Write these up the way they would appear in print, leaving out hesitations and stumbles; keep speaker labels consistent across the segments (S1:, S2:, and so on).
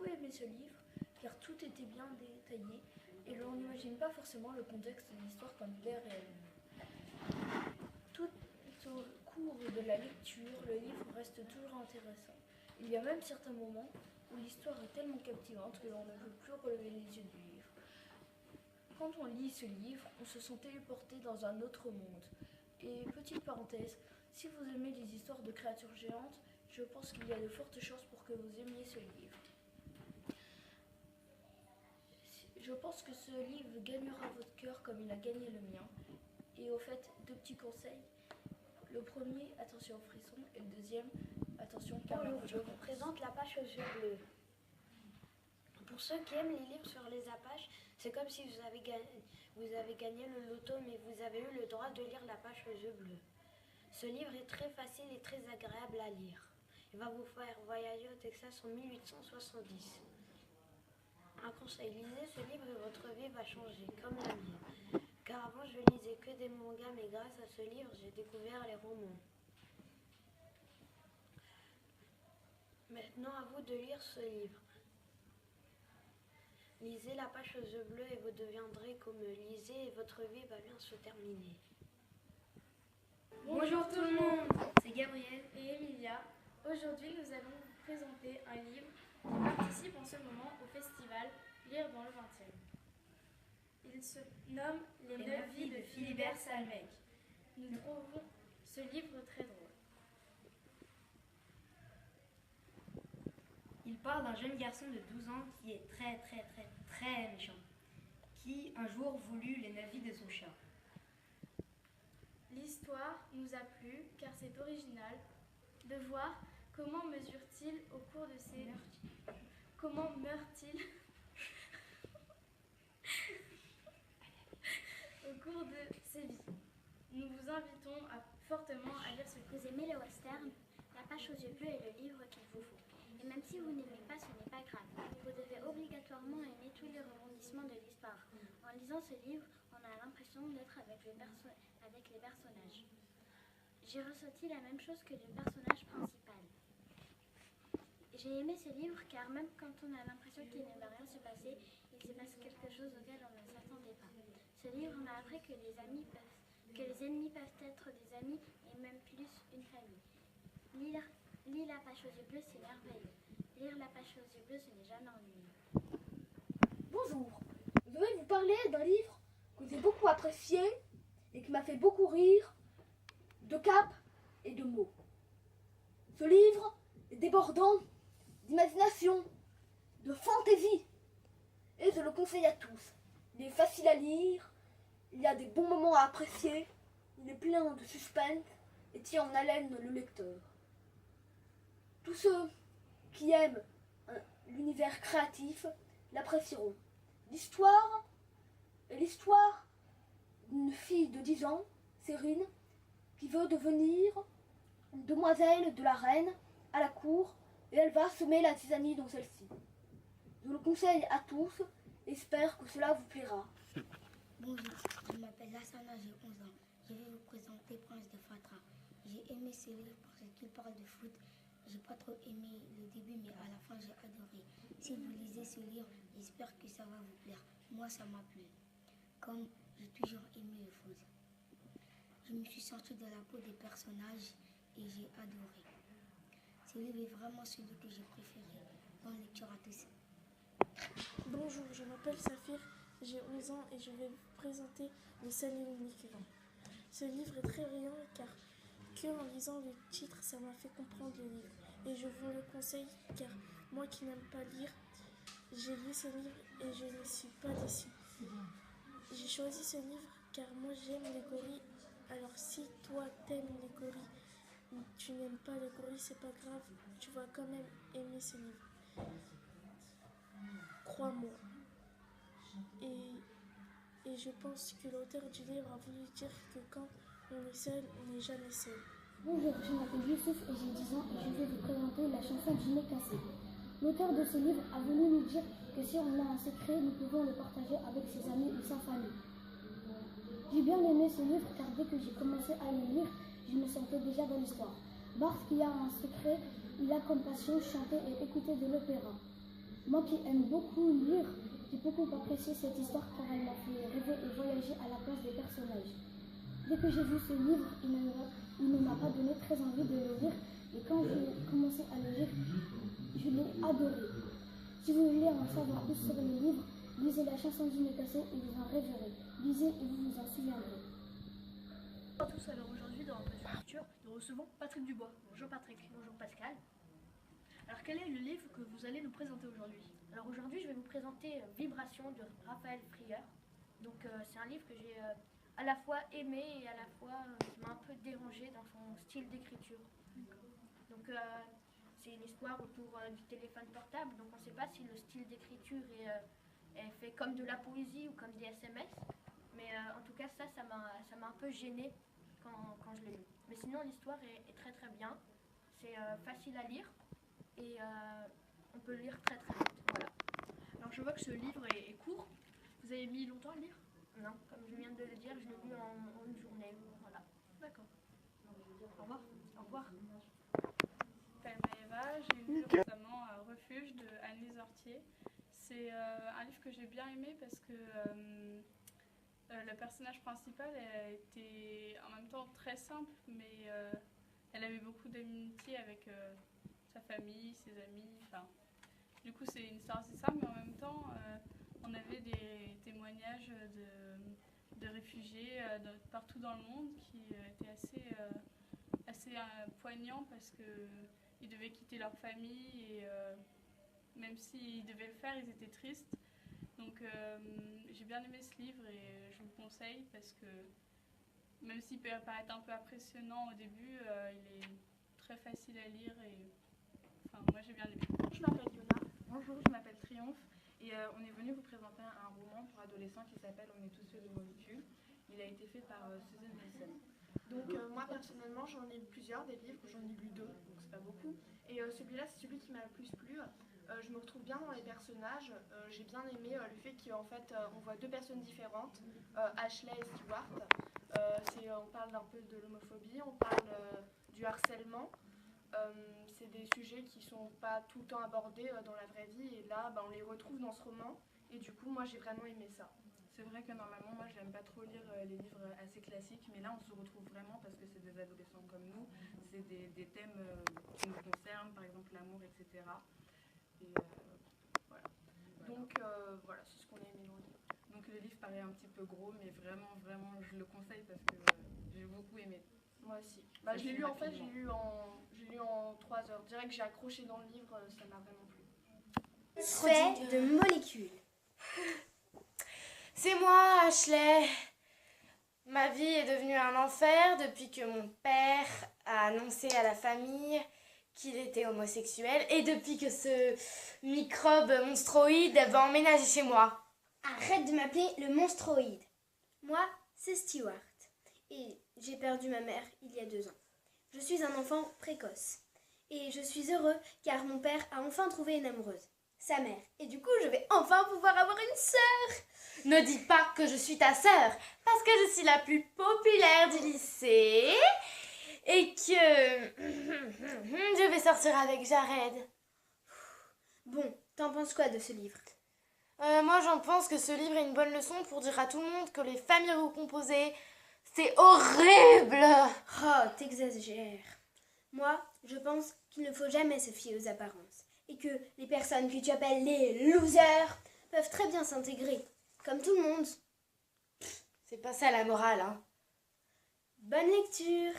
S1: beaucoup aimé ce livre car tout était bien détaillé et l'on n'imagine pas forcément le contexte de l'histoire comme il est réellement. Tout au cours de la lecture, le livre reste toujours intéressant. Il y a même certains moments où l'histoire est tellement captivante que l'on ne peut plus relever les yeux du livre. Quand on lit ce livre, on se sent téléporté dans un autre monde. Et petite parenthèse, si vous aimez les histoires de créatures géantes, je pense qu'il y a de fortes chances pour que vous aimiez ce livre. Je pense que ce livre gagnera votre cœur comme il a gagné le mien. Et au fait, 2 petits conseils. Le premier, attention aux frissons, et le deuxième, attention car
S2: je vous présente l'Apache aux yeux bleus. Pour ceux qui aiment les livres sur les Apaches, c'est comme si vous avez gagné le loto, mais vous avez eu le droit de lire l'Apache aux yeux bleus. Ce livre est très facile et très agréable à lire. Il va vous faire voyager au Texas en 1870. Un conseil, lisez ce livre et votre vie va changer, comme la mienne. Car avant, je lisais que des mangas, mais grâce à ce livre, j'ai découvert les romans. Maintenant, à vous de lire ce livre. Lisez l'Apache aux yeux bleus et vous deviendrez comme eux. Lisez et votre vie va bien se terminer.
S3: Bonjour tout le monde, c'est Gabriel et Emilia. Aujourd'hui, nous allons vous présenter un livre qui participe en ce moment au festival Lire dans le 20e. Il se nomme Les 9 vies de Philibert Salmec. Nous trouvons ce livre très drôle.
S4: Il parle d'un jeune garçon de 12 ans qui est très méchant, qui un jour voulut les 9 vies de son chat.
S3: L'histoire nous a plu car c'est original de voir comment mesure-t-il au cours de ses... Comment meurt-il au cours de ses vies. Nous vous invitons fortement à lire ce livre.
S5: Vous aimez le western? L'Apache aux yeux bleus est le livre qu'il vous faut. Et même si vous n'aimez pas, ce n'est pas grave. Vous devez obligatoirement aimer tous les rebondissements de l'histoire. En lisant ce livre, on a l'impression d'être avec les personnages. J'ai ressenti la même chose que le personnage principal. J'ai aimé ce livre car même quand on a l'impression qu'il ne va rien se passer, il se passe quelque chose auquel on ne s'attendait pas. Ce livre m'a appris que les ennemis peuvent être des amis et même plus une famille. Lire l'Apache aux yeux bleus, c'est merveilleux. Lire l'Apache aux yeux bleus, ce n'est jamais ennuyeux.
S6: Bonjour, je vais vous parler d'un livre que j'ai beaucoup apprécié et qui m'a fait beaucoup rire, de capes et de mots. Ce livre est débordant d'imagination, de fantaisie, et je le conseille à tous. Il est facile à lire, il y a des bons moments à apprécier, il est plein de suspense et tient en haleine le lecteur. Tous ceux qui aiment l'univers créatif l'apprécieront. L'histoire est l'histoire d'une fille de 10 ans, Cérine, qui veut devenir une demoiselle de la reine à la cour et elle va semer la tisanie dans celle-ci. Je le conseille à tous et j'espère que cela vous plaira.
S7: Bonjour, je m'appelle Lassana, j'ai 11 ans. Je vais vous présenter Prince de Fatra. J'ai aimé ce livre parce qu'il parle de foot. J'ai pas trop aimé le début, mais à la fin, j'ai adoré. Si vous lisez ce livre, j'espère que ça va vous plaire. Moi, ça m'a plu. Comme j'ai toujours aimé le foot. Je me suis sentie dans la peau des personnages et j'ai adoré. Ce livre est vraiment celui que j'ai préféré. Bonne lecture à tous.
S8: Bonjour, je m'appelle Saphir, j'ai 11 ans et je vais vous présenter Le Seul et Unique Vent. Ce livre est très brillant car en lisant le titre, ça m'a fait comprendre le livre. Et je vous le conseille car moi qui n'aime pas lire, j'ai lu ce livre et je ne suis pas déçue. J'ai choisi ce livre car moi j'aime les gorilles. Alors si toi t'aimes les gorilles, tu n'aimes pas les gorilles, c'est pas grave, tu vas quand même aimer ce livre. Crois-moi. Et je pense que l'auteur du livre a voulu dire que quand on est seul, on n'est jamais seul.
S9: Bonjour, je m'appelle Youssef et j'ai 10 ans et je vais vous présenter la chanson du nez cassé. L'auteur de ce livre a voulu nous dire que si on a un secret, nous pouvons le partager avec ses amis ou sa famille. J'ai bien aimé ce livre car dès que j'ai commencé à le lire, je me sentais déjà dans l'histoire. Bart qui a un secret, il a comme passion chanter et écouter de l'opéra. Moi qui aime beaucoup lire, j'ai beaucoup apprécié cette histoire car elle m'a fait rêver et voyager à la place des personnages. Dès que j'ai vu ce livre, il ne m'a pas donné très envie de le lire et quand j'ai commencé à le lire, je l'ai adoré. Si vous voulez en savoir plus sur le livre, lisez La chanson du nez cassé et vous en rêverez. Lisez et vous vous en souviendrez.
S10: Bonjour à tous, alors aujourd'hui dans Revue Lecture, nous recevons Patrick Dubois. Bonjour Patrick. Bonjour Pascal. Alors quel est le livre que vous allez nous présenter aujourd'hui?
S2: Alors aujourd'hui, je vais vous présenter Vibration de Raphaël Frieur. Donc c'est un livre que j'ai à la fois aimé et à la fois qui m'a un peu dérangé dans son style d'écriture. Donc c'est une histoire autour du téléphone portable, donc on ne sait pas si le style d'écriture est fait comme de la poésie ou comme des SMS. Mais en tout cas ça m'a un peu gêné quand je l'ai lu. Mais sinon l'histoire est très très bien, c'est facile à lire et on peut le lire très très vite. Voilà.
S10: Alors je vois que ce livre est court. Vous avez mis longtemps à le lire?
S2: Non, comme je viens de le dire, je l'ai lu en une journée. Voilà.
S10: D'accord. Au revoir.
S2: Au revoir.
S11: Je m'appelle Maëva, j'ai lu récemment Refuge de Anne-Lise Hortier. C'est un livre que j'ai bien aimé parce que le personnage principal était en même temps très simple, mais elle avait beaucoup d'amitié avec sa famille, ses amis. Enfin, du coup, c'est une histoire assez simple, mais en même temps, on avait des témoignages de réfugiés partout dans le monde qui étaient assez poignants parce qu'ils devaient quitter leur famille et même s'ils devaient le faire, ils étaient tristes. Donc j'ai bien aimé ce livre et je vous le conseille parce que même s'il peut paraître un peu impressionnant au début, il est très facile à lire et enfin, moi j'ai bien aimé.
S12: Je m'appelle Yona. Bonjour, je m'appelle Triomphe et on est venu vous présenter un roman pour adolescents qui s'appelle On est tous faits de molécules. Il a été fait par Susan Wilson. Donc moi personnellement j'en ai lu plusieurs des livres, j'en ai lu 2, donc c'est pas beaucoup. Et celui-là c'est celui qui m'a le plus plu. Je me retrouve bien dans les personnages, j'ai bien aimé le fait qu'en fait on voit deux personnes différentes, Ashley et Stewart. On parle un peu de l'homophobie, on parle du harcèlement. C'est des sujets qui ne sont pas tout le temps abordés dans la vraie vie et là on les retrouve dans ce roman et du coup moi j'ai vraiment aimé ça.
S11: C'est vrai que normalement moi j'aime pas trop lire les livres assez classiques, mais là on se retrouve vraiment parce que c'est des adolescents comme nous, c'est des thèmes qui nous concernent, par exemple l'amour, etc. Et voilà.
S12: Donc voilà, c'est ce qu'on a aimé dans le livre.
S11: Donc le livre paraît un petit peu gros, mais vraiment je le conseille parce que j'ai beaucoup aimé.
S12: Moi aussi. Bah, je l'ai lu en fait, j'ai lu en 3 heures. Je dirais que j'ai accroché dans le livre, ça m'a vraiment plu.
S13: Fait de molécules. C'est moi, Ashley. Ma vie est devenue un enfer depuis que mon père a annoncé à la famille qu'il était homosexuel et depuis que ce microbe monstroïde va emménager chez moi.
S7: Arrête de m'appeler le monstroïde. Moi, c'est Stewart. Et j'ai perdu ma mère il y a 2 ans. Je suis un enfant précoce. Et je suis heureux car mon père a enfin trouvé une amoureuse, sa mère. Et du coup, je vais enfin pouvoir avoir une sœur.
S13: Ne dis pas que je suis ta sœur, parce que je suis la plus populaire du lycée et que je vais sortir avec Jared.
S7: Bon, t'en penses quoi de ce livre?
S13: Moi, j'en pense que ce livre est une bonne leçon pour dire à tout le monde que les familles recomposées, c'est horrible.
S7: Oh, t'exagères. Moi, je pense qu'il ne faut jamais se fier aux apparences et que les personnes que tu appelles les losers peuvent très bien s'intégrer, comme tout le monde.
S13: C'est pas ça la morale, hein.
S7: Bonne lecture.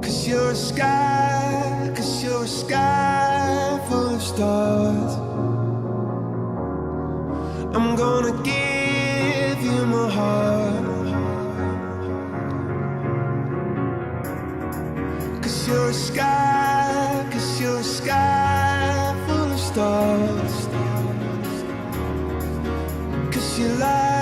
S14: Cause you're a sky full of stars. I'm gonna give you my heart. Cause you're a sky full of stars. Cause you lie.